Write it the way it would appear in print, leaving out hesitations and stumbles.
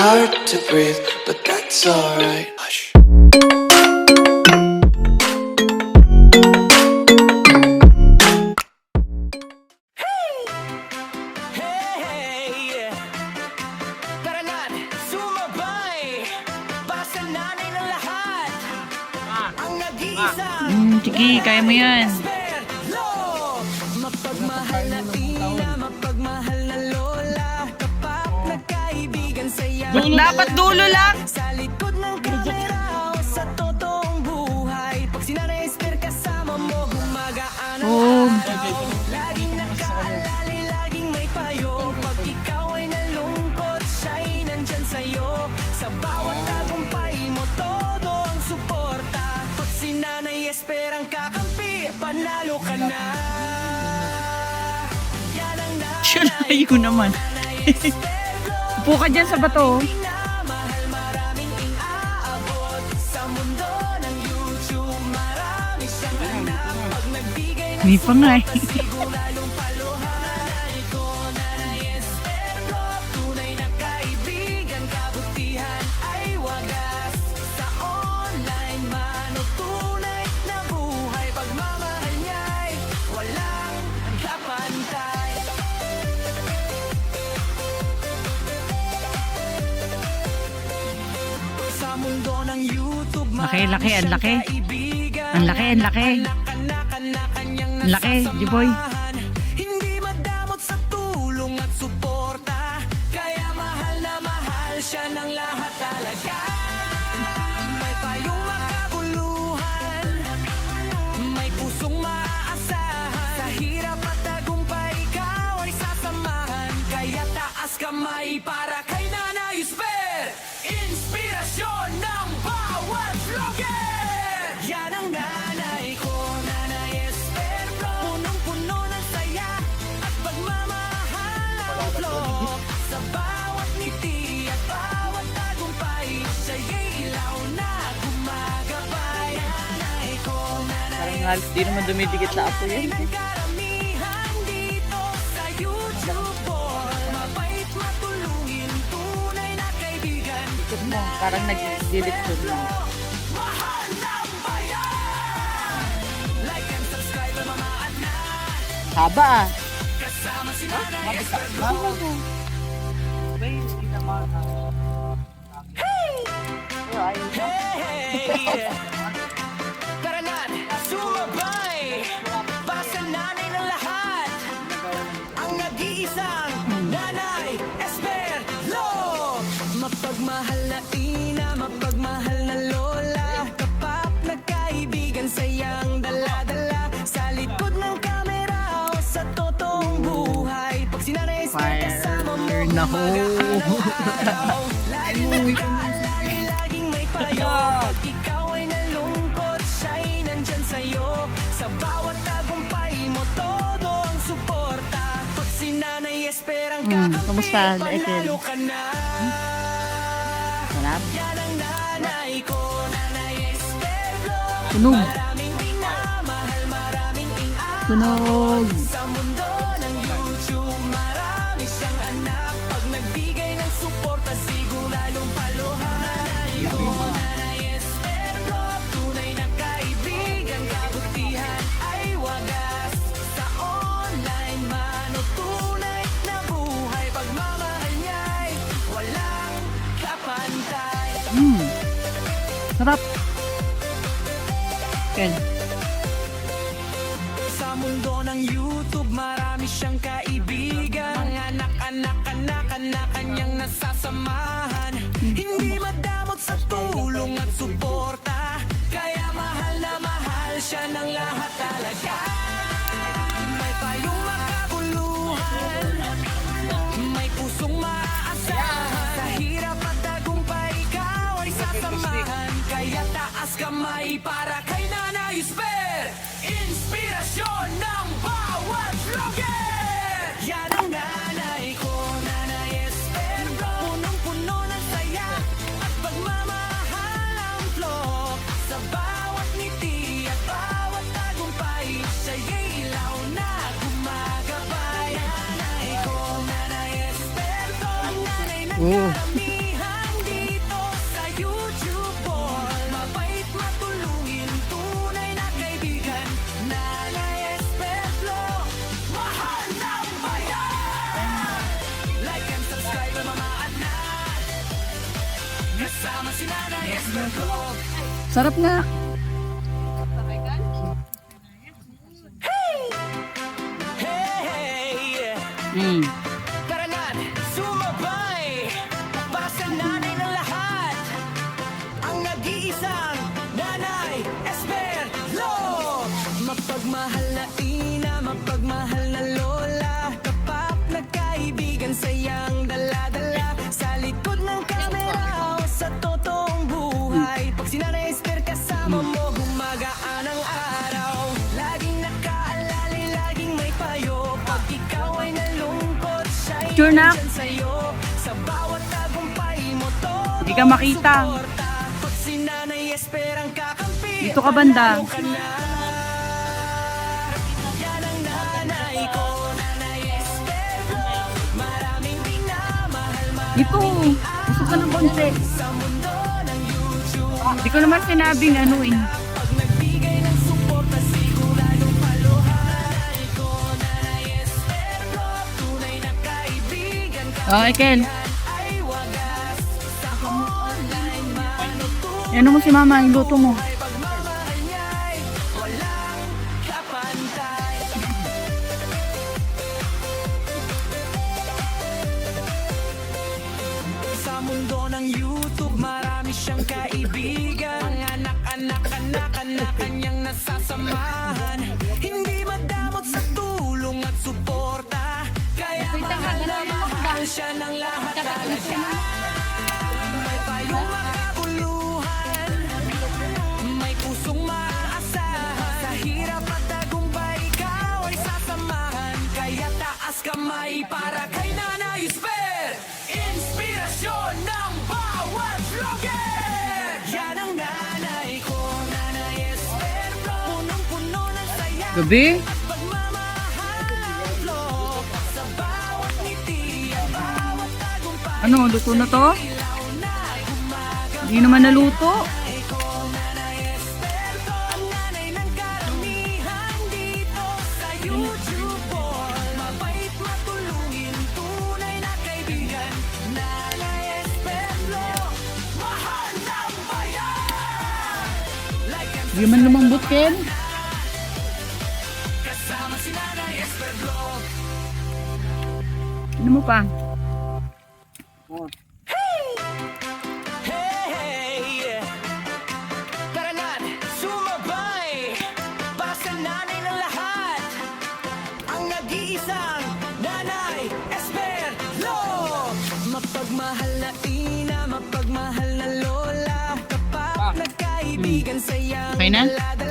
hard to breathe, but that's alright. Hush. Sige, kaya mo yan. Mapagmahal na ina, mapagmahal na lola, kapak na kaibigan saya. Dapat dulo lang. Sa likod ng kamera o sa totoong buhay, pag sinanay Esther kasama mo, gumagaan ang araw. Laging nakaalali, laging may payo. Pag ikaw ay nalungkot, siya'y nandyan sa'yo. Sa bawat tagumpay mo, todo ang suporta. Pag sinanay Esther ang kakampi, panalo ka na. Yan ang Layo naman. Upo ka dyan sa bato. minamahal, maraming inaabot. Sa mundo ng YouTube, marami siyang anak. Pag nagbigay ng Hindi pa nga eh. siguradong paluhan. Ito Nanay Esther ko, tunay na kaibigan, kabutihan ay wagas. Sa online man o tunay na buhay, pagmamahal niya'y walang kapantay. Sa mundo ng YouTube, Laki, laki, ang laki. kaibigan. Ang laki, ang laki. Ang laki, Jiboy. Hindi madamot sa tulong at suporta, kaya mahal na mahal siya ng lahat talaga. May payong makabuluhan, may pusong maaasahan. Sa hirap at tagumpay, ikaw ay sasamahan. Kaya taas kamay para kay Nanay Esther, inspirasyon ng bawat vlogger. Yan ang nanay ko, Nanay Esther ko. Punong-puno ng saya at pagmamahal ang vlog. Sa bawat ngiti at bawat tagumpay, siya'y ilaw na gumagabay. Nanay ko, Nanay Parang halos di naman dumidikit sa apo yun. ng karamihan dito sa YouTube ko. Mabait, matulungin, tunay na kaibigan. Parang nag-delete ko na. Mahal ng bayan. Like and subscribe ang mga anak. Haba ah. Kasama si Nanay Esther. Hey! Tara na, sumabay. Basta nanay ng lahat. Ang nag-iisang Nanay Esther Lo. Mapagmahal na ina, mapagmahal na lola, kapak na kaibigan, sayang dala-dala. Sa likod ng kamera o sa totoong buhay, pag si Nanay Esther kasama mo, Fire na ho. gumagaan ang araw. Laging nakaalala, laging may payo. Pag ikaw ay nalungkot, siya'y nandyan sa'yo. Sa bawat tagumpay mo, todo ang suporta. Pag si Nanay Esther ang kakampi, kamusta, Ethel? panalo ka na. Sarap. Yan ang nanay ko, Nanay Esther Lo. Tunog. Maraming minamahal, maraming inaabot. Tunog. Sa mundo ng YouTube, marami siyang anak. Pag nagbigay ng suporta, siguradong paluhan. Ito Nanay Esther ko, tunay na kaibigan, kabutihan ay wagas. Sa online man o tunay na buhay, pagmamahal niya'y walang kapantay. Sarap. Ken. Sa mundo ng YouTube, marami siyang kaibigan. Mga anak-anak kanyang nasasamahan. Hindi madamot sa tulong at suporta, kaya mahal na mahal siya ng lahat talaga. May payong makabuluhan, may pusong maaasahan. Sa hirap at tagumpay, ikaw ay sasamahan. Kaya taas kamay para kay Nanay Esther, inspirasyon ng bawat vlogger. Yan ang nanay ko, Nanay Esther ko. Punong-puno ng saya at pagmamahal ang vlog. Sa bawat ngiti at bawat tagumpay, siya'y ilaw na gumagabay. Nanay ko, Nanay Esther ko, nanay ng karamihan. Kasama si Nanay Esperlo. Sarap nga. Hey! Tara na't sumabay para sa nanay ng lahat, ang nag-iisang Nanay Esperlo. Mapagmahal na ina, mapagmahal na lola, kapak na kaibigan, sayang dala-dala sa likod ng kamera o sa totoong buhay. Pag si Nanay Esper kasama mo, gumagaan ang araw. Laging nakaalala, laging may payo. Pag ikaw ay nalungkot, siya'y Sure na? nandyan sa'yo. Sa bawat tagumpay mo, todo Hindi ka makita. suporta. Pag si Nanay Esper ang kakampi, Dito ka banda. panalo ka na. Yan ang nanay ko, Nanay Esperlo. Maraming minamahal, Ito. Gusto ka ng konti. sa mundo ng YouTube. Hindi ko naman sinabing ano eh. Pag nagbigay ng suporta, siguradong paluhan ko, Nanay Esperlo. Tunay na kaibigan ka Oh, Ken. ay wagas. Sa online man o tunay Ano mo si mama, yung luto mo. pagmamahal niya'y walang kapantay. Sa mundo ng YouTube, marami siyang kaibigan. Mga anak-anak kanyang nasasamahan. Hindi madamot sa tulong at suporta. Kaya mahal na mahal siya ng lahat talaga. May payong makabuluhan, may pusong maaasahan. Sa hirap at tagumpay, ikaw ay sasamahan. Kaya taas kamay para kay Nanay Esper, inspirasyon ng bawat vlogger. Yan ang nanay ko, Nanay Esper, punong-puno ng saya Gabi? at pagmamahal. Vlog sa bawat ngiti at bawat tagumpay. Ano, luto na to? Ilaw na'y umaga. Hindi naman naluto. Nanay ko, Nanay Esperto, ang nanay ng karamihan dito sa YouTube boy. Mabait, matulungin, tunay na kaibigan. Nanay Esperto, mahal ng bayan. Like and Hindi man lumambot, Ken. kasama si Nanay Esperto. Ano mo pa? Hey! Tara na't sumabay para sa nanay ng lahat, ang nag-iisang Nanay Esperlo. Mapagmahal na ina, mapagmahal na lola, kapak na kaibigan, sayang Okay na? dala-dala